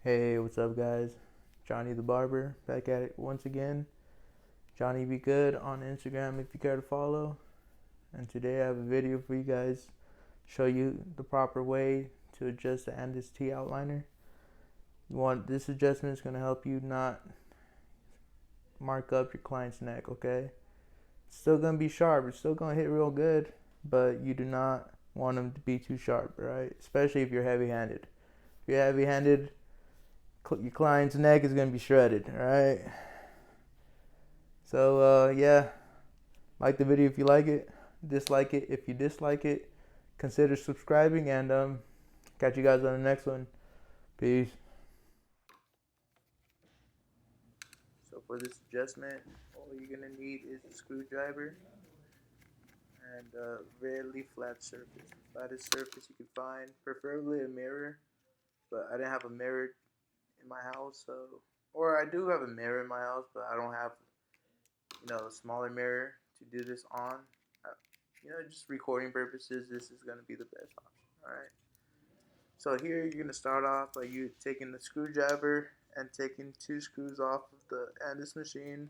Hey, what's up, guys? Johnny the Barber back at it once again. Johnny Be Good on Instagram if you care to follow. And today I have a video for you guys, show you the proper way to adjust the Anids T outliner. This adjustment is going to help you not mark up your client's neck, okay? It's still going to be sharp, it's still going to hit real good, but you do not want them to be too sharp, right? Especially if you're heavy-handed. If you're heavy-handed, your client's neck is going to be shredded, alright? So yeah, like the video if you like it, dislike it if you dislike it, consider subscribing, and catch you guys on the next one. Peace. So for this adjustment, all you're gonna need is a screwdriver and a really flat surface, the flattest surface you can find, preferably a mirror. But I didn't have a mirror in my house, or I do have a mirror in my house, but I don't have a smaller mirror to do this on. Just recording purposes, this is going to be the best option. Alright, so here you're going to start off by you taking the screwdriver and taking 2 screws off of the Anids machine,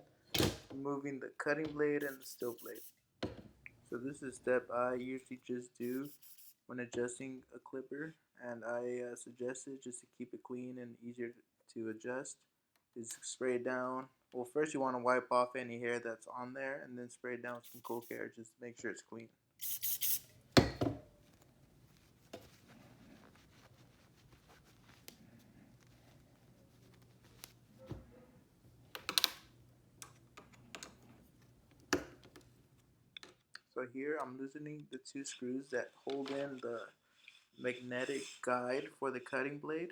removing the cutting blade and the steel blade. So this is a step I usually just do when adjusting a clipper, and I suggest it just to keep it clean and easier to adjust. Is spray it down. Well, first you want to wipe off any hair that's on there, and then spray it down with some cool care just to make sure it's clean. So here I'm loosening the 2 screws that hold in the magnetic guide for the cutting blade.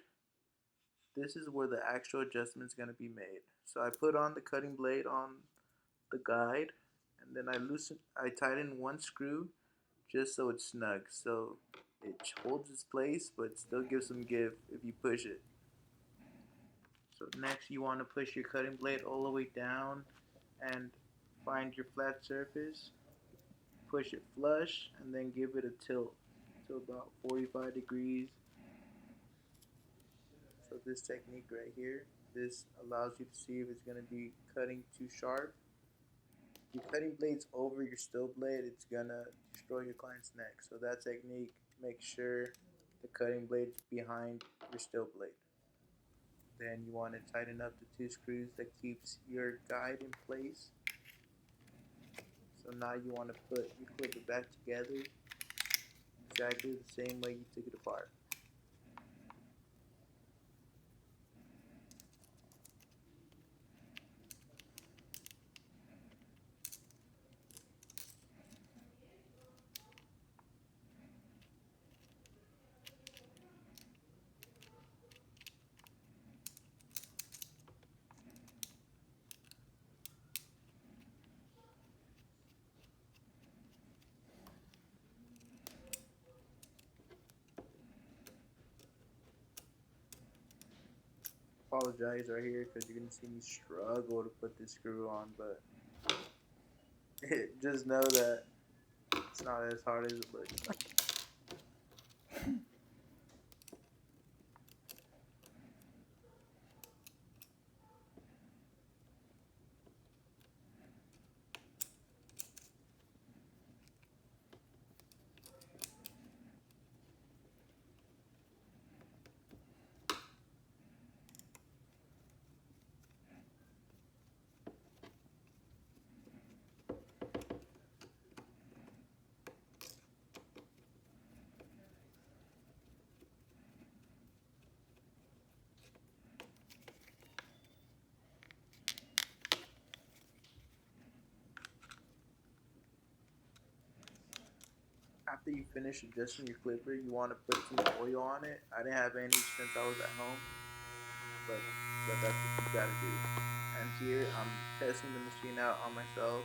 This is where the actual adjustment is going to be made. So I put on the cutting blade on the guide, and then I tighten 1 screw just so it's snug, so it holds its place but still gives some give if you push it. So next you want to push your cutting blade all the way down and find your flat surface, push it flush, and then give it a tilt to about 45 degrees. So this technique right here, this allows you to see if it's going to be cutting too sharp. If your cutting blade's over your steel blade, it's going to destroy your client's neck. So that technique makes sure the cutting blade's behind your steel blade. Then you want to tighten up the 2 screws that keeps your guide in place. So now you want to clip it back together exactly the same way you took it apart. Apologize right here because you're going to see me struggle to put this screw on, but just know that it's not as hard as it looks. After you finish adjusting your clipper, you want to put some oil on it. I didn't have any since I was at home, but that's what you gotta do. And here I'm testing the machine out on myself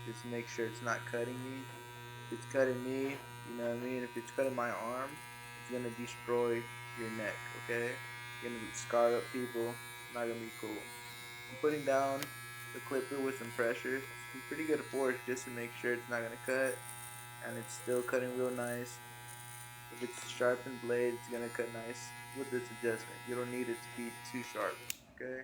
just to make sure it's not cutting me. If it's cutting me, you know what I mean? If it's cutting my arm, it's gonna destroy your neck, okay? You're gonna scar up people, it's not gonna be cool. I'm putting down the clipper with some pressure, some pretty good force just to make sure it's not gonna cut, and it's still cutting real nice. If it's a sharpened blade, it's gonna cut nice. with this adjustment. You don't need it to be too sharp. Okay.